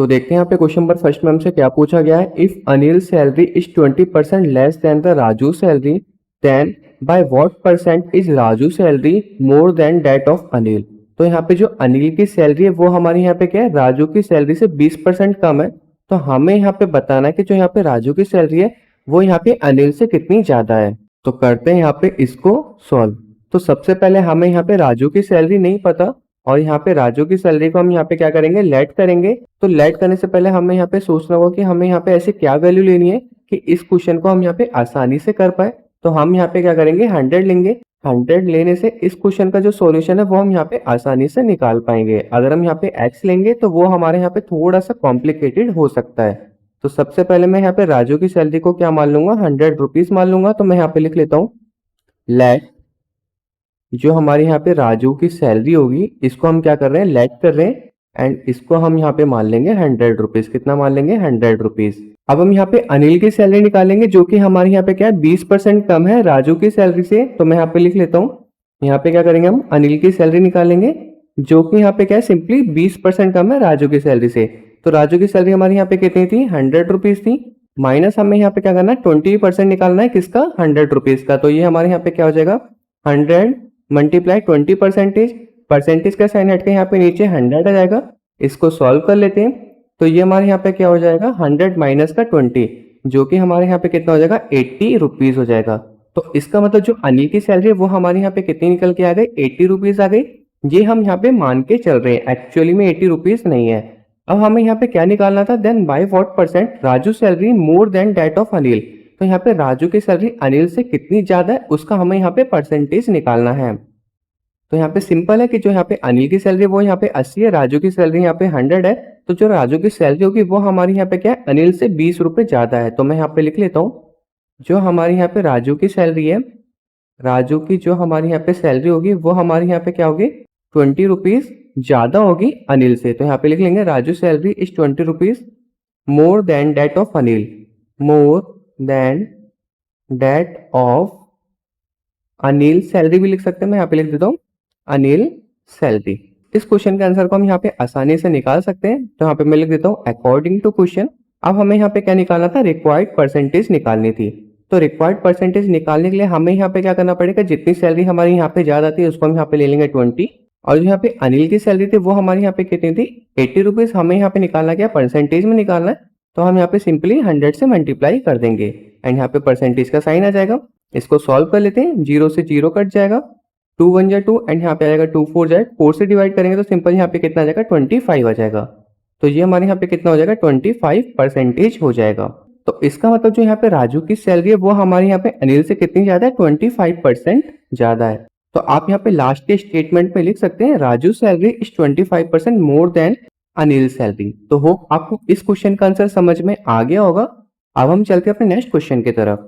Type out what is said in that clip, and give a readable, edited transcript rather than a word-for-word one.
तो देखते हैं यहाँ पे क्वेश्चन नंबर फर्स्ट में हमसे क्या पूछा गया है। If Anil salary is 20% less than the Raju salary, then by what percent is Raju salary more than that of Anil. तो यहाँ पे जो अनिल की सैलरी है वो हमारी यहाँ पे क्या है, राजू की सैलरी से 20% कम है। तो हमें यहाँ पे बताना है कि जो यहाँ पे राजू की सैलरी है वो यहाँ पे अनिल से कितनी ज्यादा है। तो करते हैं यहाँ पे इसको सॉल्व। तो सबसे पहले हमें यहाँ पे राजू की सैलरी नहीं पता और यहाँ पे राजू की सैलरी को हम यहाँ पे क्या करेंगे, लेट करेंगे। तो लेट करने से पहले हमें यहाँ पे सोचना होगा कि हमें यहाँ पे ऐसी क्या वैल्यू लेनी है कि इस क्वेश्चन को हम यहाँ पे आसानी से कर पाए। तो हम यहाँ पे क्या करेंगे, 100 लेंगे। 100 लेने से इस क्वेश्चन का जो सॉल्यूशन है वो हम यहाँ पे आसानी से निकाल पाएंगे। अगर हम यहाँ पे x लेंगे तो वो हमारे यहाँ पे थोड़ा सा कॉम्प्लिकेटेड हो सकता है। तो सबसे पहले मैं यहाँ पे राजू की सैलरी को क्या मान लूंगा, 100 रुपीज मान लूंगा। तो मैं यहाँ पे लिख लेता हूँ लेट, जो हमारे यहाँ पे राजू की सैलरी होगी इसको हम क्या कर रहे हैं, लेट कर रहे हैं। एंड इसको हम यहाँ पे मान लेंगे 100 रुपीज। कितना मान लेंगे, 100 रुपीज। अब हम यहाँ पे अनिल की सैलरी निकालेंगे जो कि हमारे यहाँ पे क्या है, 20% कम है राजू की सैलरी से। तो मैं यहाँ पे लिख लेता हूँ, यहाँ पे क्या करेंगे, हम अनिल की सैलरी निकालेंगे जो कि यहाँ पे क्या है, सिंपली 20% कम है राजू की सैलरी से। तो राजू की सैलरी हमारी यहाँ पे कितनी थी, 100 रुपीज थी। माइनस हमें यहाँ पे क्या करना है, 20% निकालना है किसका, 100 रुपीज का। तो ये हमारे यहाँ पे क्या हो जाएगा, 100 मल्टीप्लाई 20%। परसेंटेज का साइन हट के यहाँ पे नीचे 100 आ जाएगा। इसको सॉल्व कर लेते हैं। तो ये हमारे यहाँ पे क्या हो जाएगा, 100 माइनस का 20, जो कि हमारे यहाँ पे कितना हो जाएगा, 80 रुपीज हो जाएगा। तो इसका मतलब जो अनिल की सैलरी है वो हमारे यहाँ पे कितनी निकल के आ गई, 80 रुपीज आ गई। ये हम यहाँ पे मान के चल रहे हैं, एक्चुअली में 80 रुपीज नहीं है। अब हमें यहाँ पे क्या निकालना था, then by what percent Raju salary more than that of Anil. तो यहाँ पे राजू की सैलरी अनिल से कितनी ज्यादा है उसका हमें यहाँ पे परसेंटेज निकालना है। तो यहाँ पे सिंपल है कि जो यहाँ पे अनिल की सैलरी वो यहाँ पे 80 है, राजू की सैलरी यहाँ पे 100 है। तो जो राजू की सैलरी होगी वो हमारी यहाँ पे क्या है, अनिल से 20 रुपए ज्यादा है। तो मैं यहाँ पे लिख लेता हूँ, जो हमारी यहाँ पे राजू की सैलरी है, राजू की जो हमारी यहाँ पे सैलरी होगी वो हमारी यहाँ पे क्या होगी, 20 रुपीज ज्यादा होगी अनिल से। तो यहाँ पे लिख लेंगे Raju salary is 20 rupees more than that of Anil, more than that of Anil salary भी लिख सकते हैं। मैं यहाँ पे लिख देता हूँ अनिल सैलरी। इस क्वेश्चन के आंसर को हम यहाँ पे आसानी से निकाल सकते हैं। तो यहाँ पे मैं लिख देता हूँ अकॉर्डिंग टू क्वेश्चन। अब हमें यहाँ पे क्या निकालना था, रिक्वायर्ड परसेंटेज निकालनी थी। तो रिक्वायर्ड परसेंटेज निकालने के लिए हमें यहाँ पे क्या करना पड़ेगा, जितनी सैलरी हमारी यहाँ पे ज्यादा थी उसको हम यहाँ पे ले लेंगे 20, और जो यहाँ पे अनिल की सैलरी थी वो हमारी यहाँ पे कितनी थी, 80 रुपीज। हमें यहाँ पे निकालना क्या, परसेंटेज में निकालना है। तो हम यहाँ पे सिंपली 100 से मल्टीप्लाई कर देंगे एंड यहाँ पे परसेंटेज का साइन आ जाएगा। इसको सॉल्व कर लेते हैं, 0 से 0 कट जाएगा, 2 1 जा 2 एंड यहाँ पे आ जाएगा 2 4 जाए, 4 से डिवाइड करेंगे तो सिंपल यहाँ पे कितना आ जाएगा, 25 आ जाएगा। तो ये हमारे यहाँ पे कितना हो जाएगा, 25% हो जाएगा। तो इसका मतलब जो यहाँ पे राजू की सैलरी है वो हमारे यहाँ पे अनिल से कितनी ज्यादा है, 25% ज्यादा है। तो आप यहाँ पे लास्ट के स्टेटमेंट में लिख सकते हैं Raju salary is 25% more than Anil salary. तो होप आपको इस क्वेश्चन का आंसर समझ में आ गया होगा। अब हम चलते हैं अपने नेक्स्ट क्वेश्चन की तरफ।